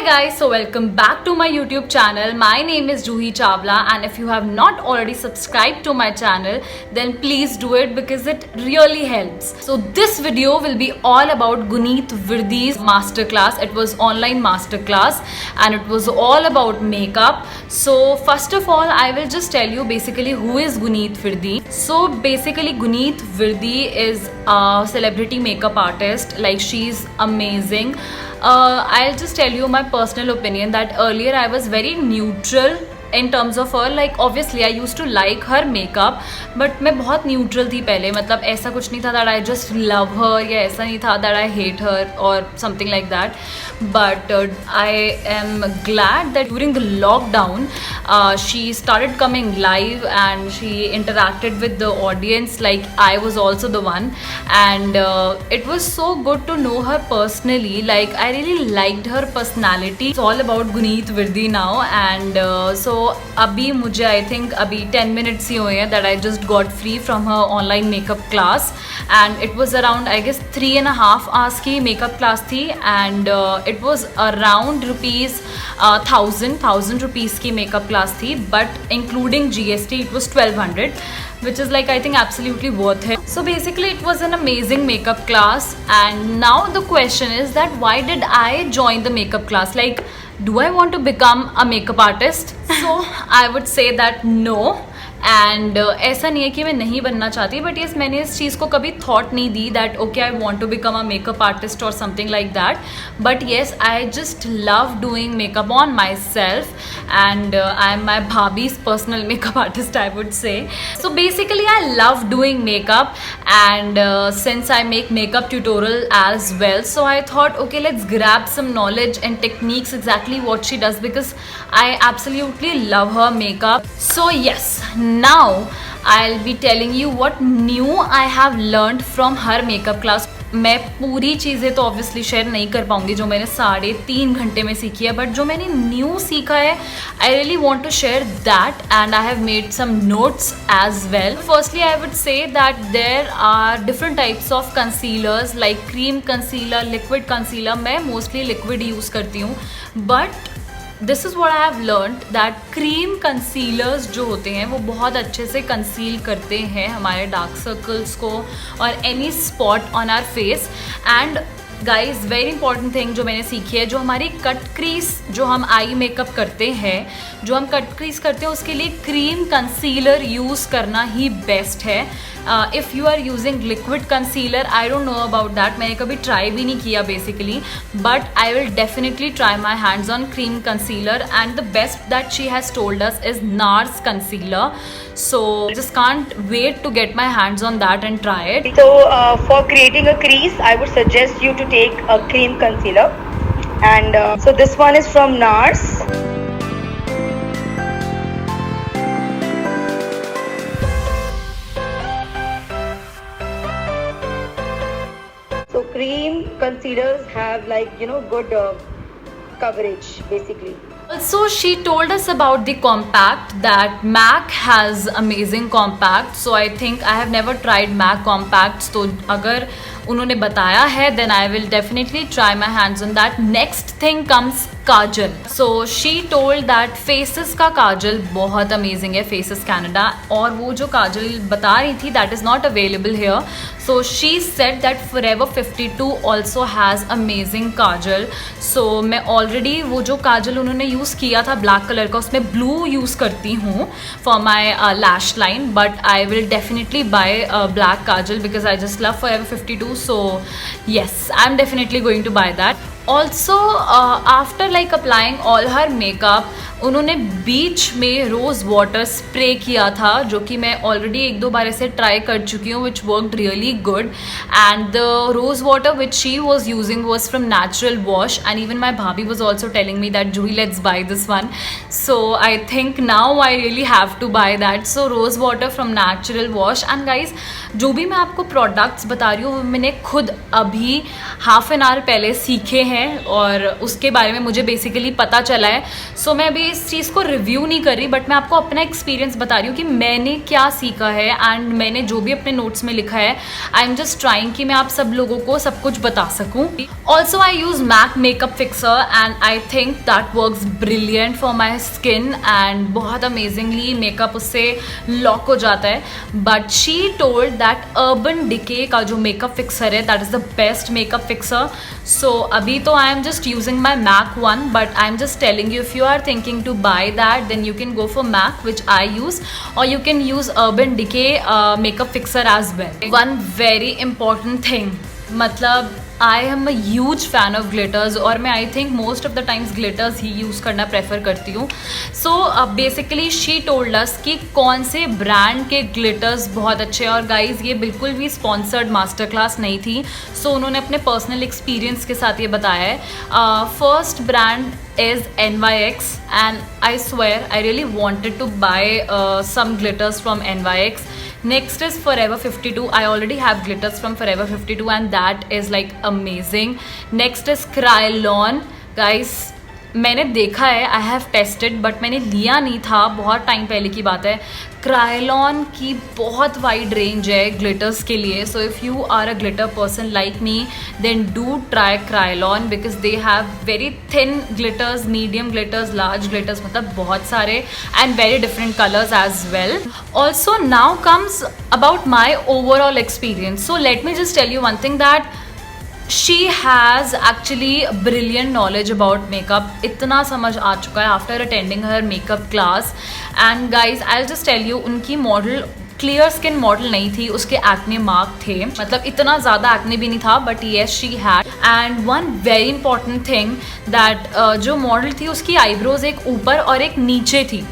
guys, so welcome back to my YouTube channel. My name is Juhi Chawla, and if you have not already subscribed to my channel, then please do it because it really helps. So this video will be all about Guneet Virdi's masterclass. It was online masterclass and it was all about makeup. So first of all, I will just tell you basically who is Guneet Virdi. So basically Guneet Virdi is a celebrity makeup artist. Like, she's amazing. I'll just tell you my personal opinion that earlier I was very neutral in terms of her. Like, obviously I used to like her makeup, but मैं बहुत neutral थी पहले. मतलब ऐसा कुछ नहीं था that I just love her, या ऐसा नहीं था that I hate her or something like that. But I am glad that during the lockdown she started coming live and she interacted with the audience like I was also the one, and it was so good to know her personally. Like, I really liked her personality. It's all about Guneet Virdi now, and so अभी मुझे I think अभी 10 minutes ही हुए हैं that I just got free from her online makeup class, and it was around I guess 3.5 hours की makeup class थी, and it was around rupees 1000 rupees की makeup class थी, but including GST it was 1200, which is like I think absolutely worth it. So basically it was an amazing makeup class, and now the question is that why did I join the makeup class? Like, do I want to become a makeup artist? So I would say that no. And ऐसा नहीं है कि मैं नहीं बनना चाहती, but yes मैंने इस चीज़ को कभी थॉट नहीं दी that okay I want to become a makeup artist और something like that. But yes I just love doing makeup on myself, and I am my भाभीज personal makeup artist I would say. So basically I love doing makeup, and since I make makeup tutorial as well, so I thought okay, let's grab some knowledge and techniques exactly what she does, because I absolutely love her makeup. So yes, now I'll be telling you what new I have learned from her makeup class. मैं पूरी चीज़ें तो obviously share नहीं कर पाऊँगी जो मैंने 3.5 घंटे में सीखी है, बट जो मैंने न्यू सीखा है I really want to share that, and I have made some notes as well. Firstly I would say that there are different types of concealers, like cream concealer, liquid concealer. मैं mostly liquid use करती हूँ, but this is what I have learned that cream concealers जो होते हैं वो बहुत अच्छे से कंसील करते हैं हमारे डार्क सर्कल्स को और any spot on our face. And guys, very important thing जो मैंने सीखी है, जो हमारी कट क्रीज, जो हम आई मेकअप करते हैं, जो हम कट क्रीज करते हैं, उसके लिए क्रीम कंसीलर यूज़ करना ही बेस्ट है. If you are using liquid concealer, I don't know about that, मैंने कभी ट्राई भी नहीं किया basically, but I will definitely try my hands on cream concealer, and the best that she has told us is Nars concealer. So just can't wait to get my hands on that and try it. So for creating a crease, I would suggest you to take a cream concealer, and so this one is from NARS. So cream concealers have, like, you know, good coverage basically. Also, she told us about the compact, that MAC has amazing compact. So I think I have never tried MAC compacts. तो अगर उन्होंने बताया है then I will definitely try my hands on that. Next thing comes Kajal. So she told that Faces का काजल बहुत amazing है, Faces Canada, और वो जो काजल बता रही थी that is not available here. So she said that Forever 52 also has amazing Kajal. So मैं already वो जो काजल उन्होंने यूज़ किया था ब्लैक कलर का, उसमें ब्लू यूज़ करती हूँ for my lash line, but I will definitely buy black Kajal because I just love Forever 52. So yes, I'm definitely going to buy that. Also after like applying all her makeup, उन्होंने बीच में rose water spray किया था, जो कि मैं already 1-2 बार ऐसे try कर चुकी हूँ, which worked really good. And the rose water which she was using was from natural wash, and even my bhabhi was also telling me that Juhi let's buy this one. So I think now I really have to buy that. So rose water from natural wash. And guys, जो भी मैं आपको products बता रही हूँ मैंने खुद अभी हाफ एन आवर पहले सीखे है और उसके बारे में मुझे बेसिकली पता चला है. सो मैं अभी इस चीज़ को रिव्यू नहीं कर रही, बट मैं आपको अपना एक्सपीरियंस बता रही हूँ कि मैंने क्या सीखा है एंड मैंने जो भी अपने नोट्स में लिखा है. आई एम जस्ट ट्राइंग कि मैं आप सब लोगों को सब कुछ बता सकूँ. Also I use MAC makeup fixer and I think that works brilliant for my skin and बहुत अमेजिंगली मेकअप उससे लॉक हो जाता है. But she told that urban decay का जो मेकअप फिक्सर है that is the best makeup fixer. So अभी तो I am just using my MAC one, but I am just telling you if you are thinking to buy that then you can go for MAC which I use, or you can use Urban Decay makeup fixer as well. One very important thing, मतलब I am a huge fan of glitters और मैं I think most of the times glitters he use करना prefer करती हूँ. So basically she told us कि कौन से brand के ग्लिटर्स बहुत अच्छे हैं. और गाइज ये बिल्कुल भी स्पॉन्सर्ड मास्टर क्लास नहीं थी. सो उन्होंने अपने पर्सनल एक्सपीरियंस के साथ ये बताया है. First brand is NYX and I swear I really wanted to buy some glitters from NYX. Next is Forever 52. I already have glitters from Forever 52 and that is like amazing. Next is Kryolan. Guys, मैंने देखा है, I have tested, but मैंने लिया नहीं था, बहुत time पहले की बात है. क्रायलॉन की बहुत वाइड रेंज है ग्लिटर्स के लिए. So if you are a glitter person like me then do try Krylon because they have very thin glitters, medium glitters, large glitters, मतलब बहुत सारे and very different colours as well. Also now comes about my overall experience. So let me just tell you one thing that she has actually brilliant knowledge about makeup. इतना समझ आ चुका है after attending her makeup class. And guys, I'll just tell you, उनकी model clear skin model नहीं थी, उसके acne mark थे, मतलब इतना ज़्यादा एक्ने भी नहीं था, but yes she had. And one very important thing that जो मॉडल थी उसकी आईब्रोज एक ऊपर और एक नीचे थी.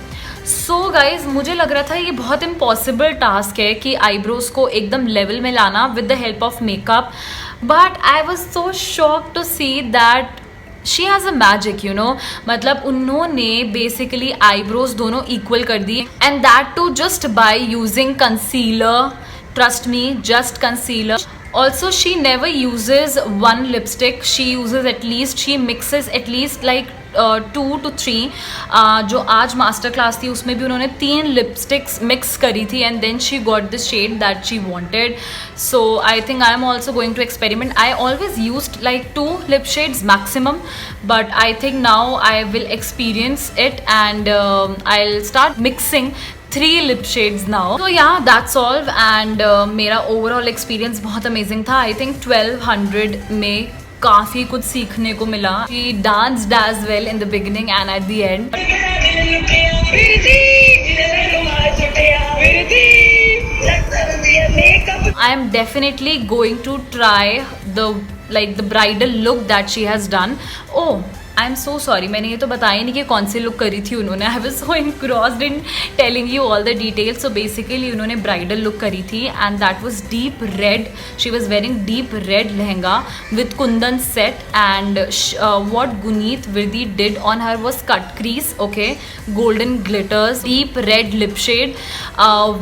सो गाइज मुझे लग रहा था ये बहुत इम्पॉसिबल टास्क है कि आईब्रोज को एकदम लेवल में लाना with the help of makeup. But I was so shock to see that she has a magic, you know. मतलब उन्होंने बेसिकली आईब्रोज दोनों इक्वल कर दी and that too just by using concealer. Trust me, just concealer. Also, she never uses one lipstick. She uses at least, she mixes at least like 2 to 3. जो आज master class थी उसमें भी उन्होंने 3 lipsticks mix करी थी and then she got the shade that she wanted. So I think I am also going to experiment. I always used like 2 lip shades maximum, but I think now I will experience it and I'll start mixing 3 lip shades now. So yeah, that's all. And मेरा overall experience बहुत amazing था. I think 1200 में काफ़ी कुछ सीखने को मिला. She danced as well in the beginning and at the end. I am definitely going to try the bridal look that she has done. Oh, I am so sorry, मैंने ये तो बताया नहीं कि कौन सी लुक करी थी उन्होंने. I was so engrossed in telling you all the details. So basically उन्होंने ब्राइडल लुक करी थी and that was deep red. She was wearing deep red lehenga with kundan set and what Guneet Virdi did on her was cut crease, okay, golden glitters, deep red lip shade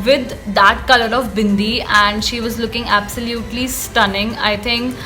with that color of bindi and she was looking absolutely stunning. I think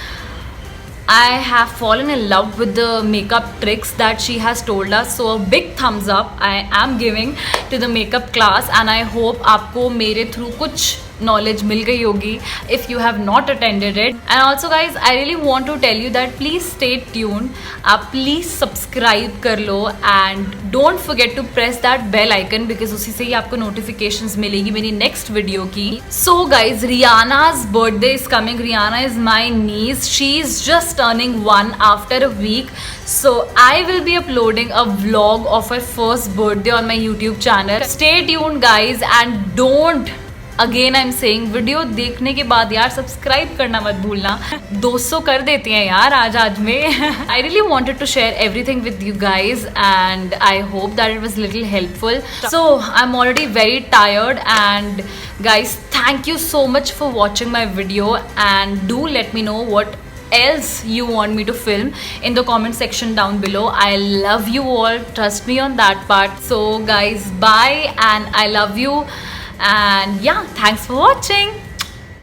I have fallen in love with the makeup tricks that she has told us. So a big thumbs up I am giving to the makeup class and I hope आपको मेरे through कुछ knowledge मिल गई होगी if you have not attended it. And also guys, I really want to tell you that please stay tuned. आप please subscribe कर लो and don't forget to press that bell icon because उसी से ही आपको notifications मिलेगी मेरी next video की. So guys, Rihanna's birthday is coming. Rihanna is my niece. She is just turning 1 after a week. So I will be uploading a vlog of her first birthday on my YouTube channel. Stay tuned guys and don't, again I am saying, video देखने के बाद यार subscribe करना मत भूलना. 200 कर देते हैं यार आज में. I really wanted to share everything with you guys and I hope that it was little helpful. So I am already very tired and guys, thank you so much for watching my video and do let me know what else you want me to film in the comment section down below. I love you all, trust me on that part. So guys, bye and I love you and yeah, thanks for watching.